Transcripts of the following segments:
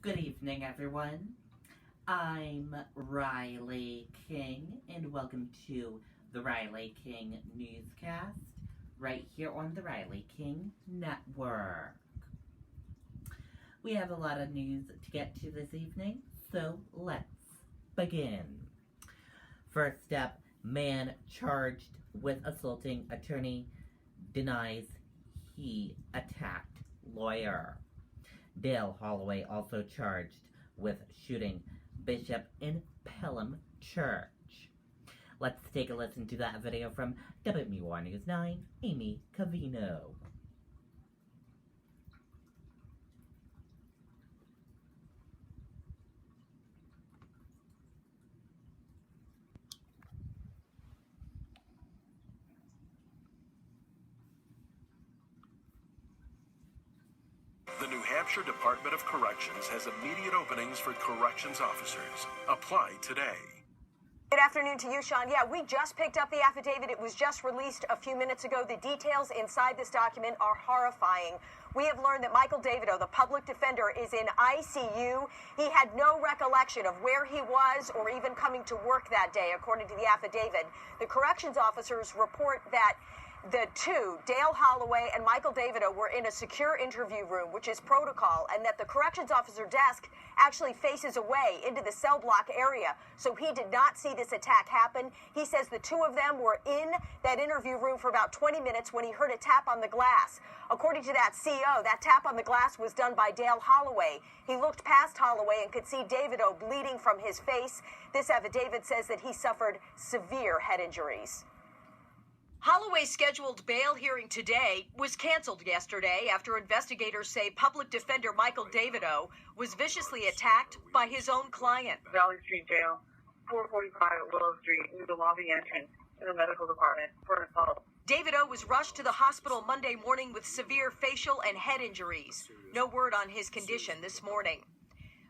Good evening, everyone. I'm Riley King, and welcome to the Riley King Newscast, right here on the Riley King Network. We have a lot of news to get to this evening, so let's begin. First up, man charged with assaulting attorney denies he attacked lawyer. Dale Holloway also charged with shooting bishop in Pelham Church. Let's take a listen to that video from WMUR News 9, Amy Cavino. The New Hampshire Department of Corrections has immediate openings for corrections officers. Apply today. Good afternoon to you, Sean. Yeah, we just picked up the affidavit. It was just released a few minutes ago. The details inside this document are horrifying. We have learned that Michael Davidow, the public defender, is in ICU. He had no recollection of where he was or even coming to work that day, according to the affidavit. The corrections officers report that the two, Dale Holloway and Michael Davidow, were in a secure interview room, which is protocol, and that the corrections officer desk actually faces away into the cell block area. So he did not see this attack happen. He says the two of them were in that interview room for about 20 minutes when he heard a tap on the glass. According to that CO, that tap on the glass was done by Dale Holloway. He looked past Holloway and could see Davidow bleeding from his face. This affidavit says that he suffered severe head injuries. Holloway's scheduled bail hearing today was canceled yesterday after investigators say public defender Michael Davidow was viciously attacked by his own client. Valley Street Jail, 445 Willow Street, near the lobby entrance to the medical department for an assault. Davidow was rushed to the hospital Monday morning with severe facial and head injuries. No word on his condition this morning.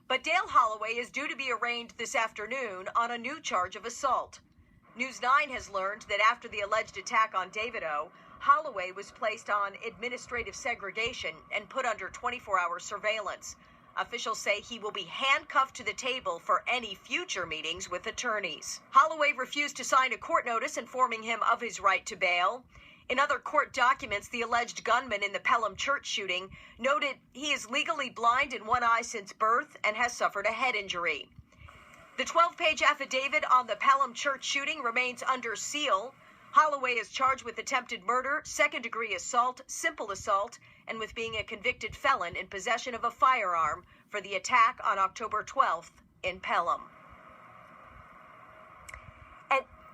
But Dale Holloway is due to be arraigned this afternoon on a new charge of assault. News 9 has learned that after the alleged attack on Davidow, Holloway was placed on administrative segregation and put under 24-hour surveillance. Officials say he will be handcuffed to the table for any future meetings with attorneys. Holloway refused to sign a court notice informing him of his right to bail. In other court documents, the alleged gunman in the Pelham Church shooting noted he is legally blind in one eye since birth and has suffered a head injury. The 12-page affidavit on the Pelham Church shooting remains under seal. Holloway is charged with attempted murder, second-degree assault, simple assault, and with being a convicted felon in possession of a firearm for the attack on October 12th in Pelham.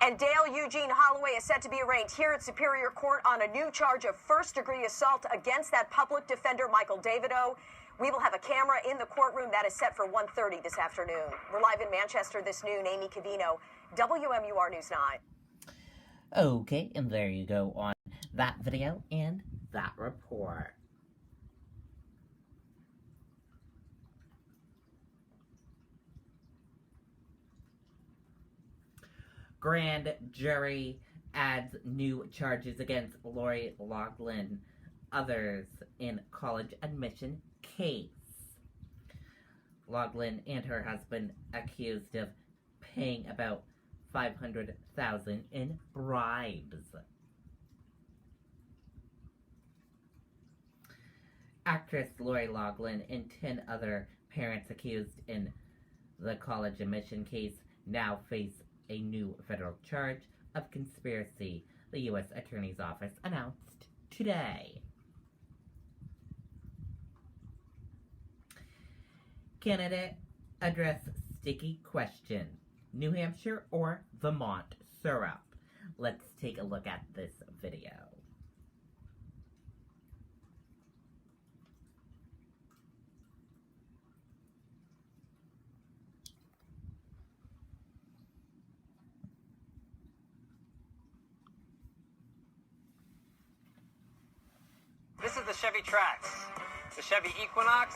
And Dale Eugene Holloway is set to be arraigned here at Superior Court on a new charge of first-degree assault against that public defender, Michael Davidow. We will have a camera in the courtroom that is set for 1:30 this afternoon. We're live in Manchester this noon. Amy Cavino, WMUR News 9. Okay, and there you go on that video and that report. Grand jury adds new charges against Lori Loughlin, others in college admission case. Loughlin and her husband accused of paying about $500,000 in bribes. Actress Lori Loughlin and 10 other parents accused in the college admission case now face a new federal charge of conspiracy, the U.S. Attorney's Office announced today. Candidate address sticky question: New Hampshire or Vermont syrup? Let's take a look at this video. This is the Chevy Trax, the Chevy Equinox,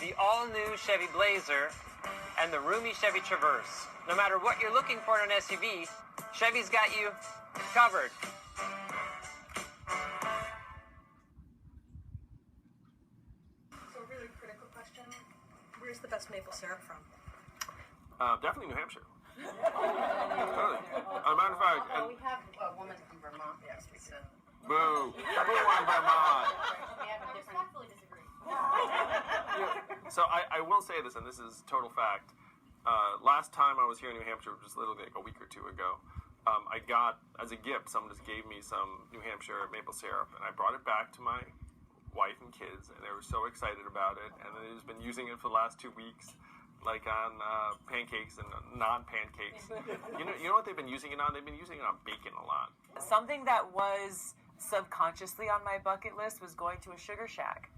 the all-new Chevy Blazer, and the roomy Chevy Traverse. No matter what you're looking for in an SUV, Chevy's got you covered. So a really critical question. Where's the best maple syrup from? Definitely New Hampshire. Totally. As a matter of fact, and We have a woman from Vermont last week, so boo, boo on Vermont. we have a different. Respectfully disagree. So I will say this, and this is total fact. Last time I was here in New Hampshire, just literally like a week or two ago, I got, as a gift, someone just gave me some New Hampshire maple syrup, and I brought it back to my wife and kids, and they were so excited about it, and they've been using it for the last 2 weeks, like on pancakes and non-pancakes. You know what they've been using it on? They've been using it on bacon a lot. Something that was subconsciously on my bucket list was going to a sugar shack,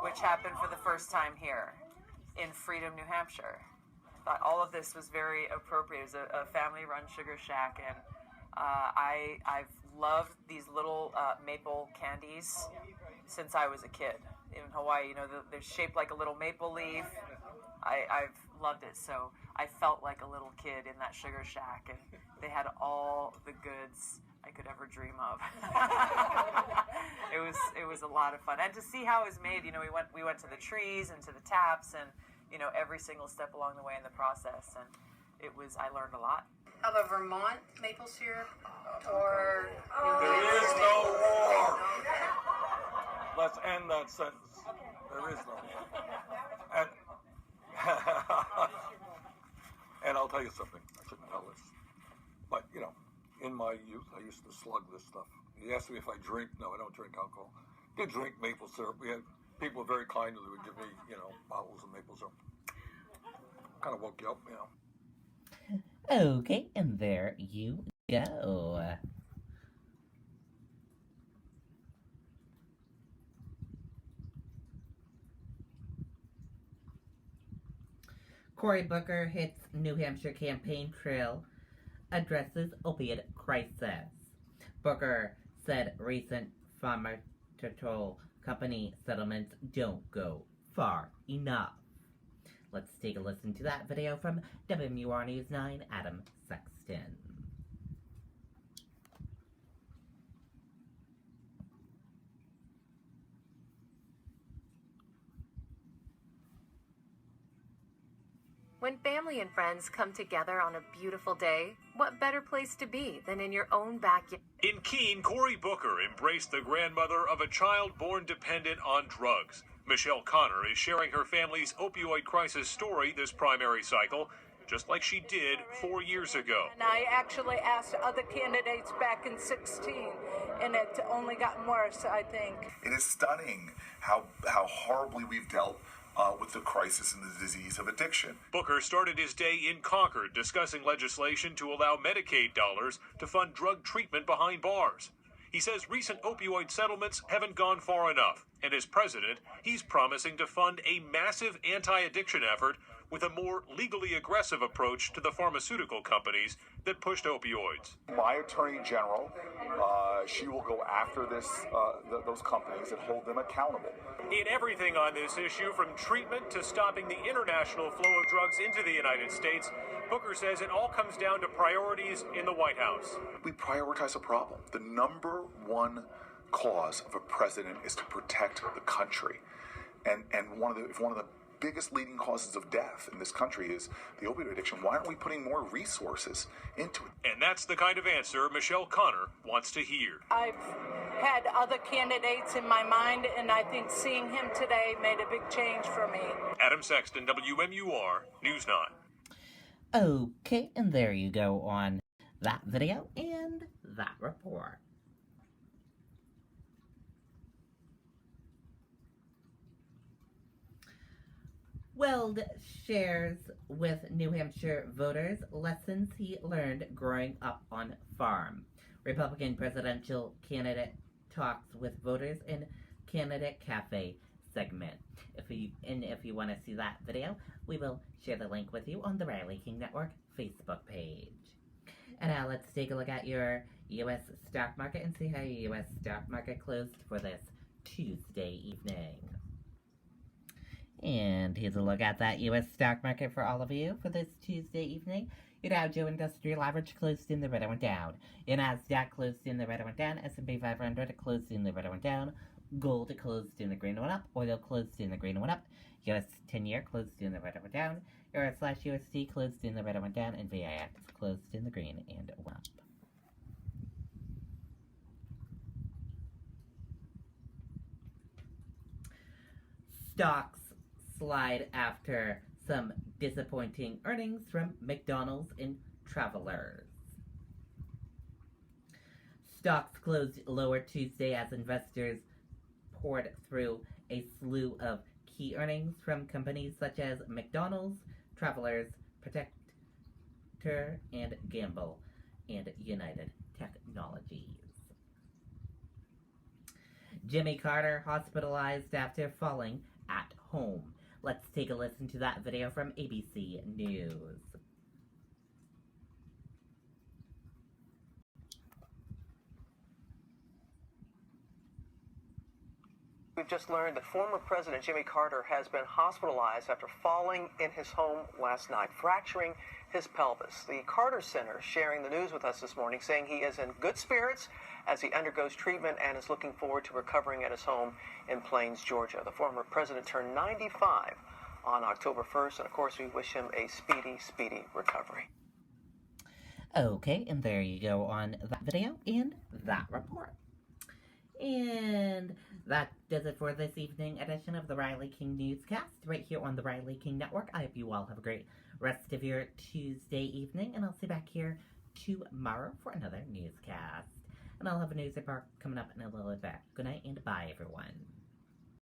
which happened for the first time here in Freedom, New Hampshire. Thought all of this was very appropriate. It was a family-run sugar shack, and I've loved these little maple candies since I was a kid. In Hawaii, they're shaped like a little maple leaf. I've loved it. So I felt like a little kid in that sugar shack, and they had all the goods I could ever dream of. It was a lot of fun, and to see how it was made. We went to the trees and to the taps, and every single step along the way in the process, and I learned a lot. Of a Vermont maple syrup or There is no war. Let's end that sentence. There is no war. And I'll tell you something. I shouldn't tell this. But, in my youth, I used to slug this stuff. You asked me if I drink. No, I don't drink alcohol. I did drink maple syrup. We had people were very kind who would give me, bottles of maple syrup. Kind of woke you up, Okay, and there you go. Cory Booker hits New Hampshire campaign trail, addresses opioid crisis. Booker said recent pharmaceutical company settlements don't go far enough. Let's take a listen to that video from WMUR News 9, Adam Sexton. When family and friends come together on a beautiful day, what better place to be than in your own backyard? In Keene, Cory Booker embraced the grandmother of a child born dependent on drugs. Michelle Connor is sharing her family's opioid crisis story this primary cycle, just like she did 4 years ago. And I actually asked other candidates back in 16, and it's only gotten worse, I think. It is stunning how horribly we've dealt with the crisis and the disease of addiction. Booker started his day in Concord discussing legislation to allow Medicaid dollars to fund drug treatment behind bars. He says recent opioid settlements haven't gone far enough, and as president, he's promising to fund a massive anti-addiction effort with a more legally aggressive approach to the pharmaceutical companies that pushed opioids. My attorney general, she will go after those companies and hold them accountable. In everything on this issue, from treatment to stopping the international flow of drugs into the United States, Booker says it all comes down to priorities in the White House. We prioritize a problem. The number one cause of a president is to protect the country. And one of the biggest leading causes of death in this country is the opioid addiction. Why aren't we putting more resources into it? And that's the kind of answer Michelle Connor wants to hear. I've had other candidates in my mind, and I think seeing him today made a big change for me. Adam Sexton, WMUR, News 9. Okay, and there you go on that video and that report. Weld shares with New Hampshire voters lessons he learned growing up on farm. Republican presidential candidate talks with voters in Candidate Cafe segment. If you want to see that video, we will share the link with you on the Riley King Network Facebook page. And now let's take a look at your U.S. stock market and see how your U.S. stock market closed for this Tuesday evening. And here's a look at that U.S. stock market for all of you for this Tuesday evening. Your Dow Jones Industrial Average closed in the red and went down. Your Nasdaq closed in the red and went down. S&P 500 closed in the red and went down. Gold closed in the green and went up. Oil closed in the green and went up. US 10-year closed in the red and went down. Euro/USD closed in the red and went down. And VIX closed in the green and went up. Stocks slide after some disappointing earnings from McDonald's and Travelers. Stocks closed lower Tuesday as investors poured through a slew of key earnings from companies such as McDonald's, Travelers, Procter & Gamble, and United Technologies. Jimmy Carter hospitalized after falling at home. Let's take a listen to that video from ABC News. We've just learned that former President Jimmy Carter has been hospitalized after falling in his home last night, fracturing his pelvis. The Carter Center sharing the news with us this morning, saying he is in good spirits as he undergoes treatment and is looking forward to recovering at his home in Plains, Georgia. The former president turned 95 on October 1st, and of course we wish him a speedy recovery. Okay, and there you go on that video and that report. And that does it for this evening edition of the Riley King Newscast, right here on the Riley King Network. I hope you all have a great rest of your Tuesday evening, and I'll see you back here tomorrow for another newscast. And I'll have a news report coming up in a little bit. Good night and bye, everyone.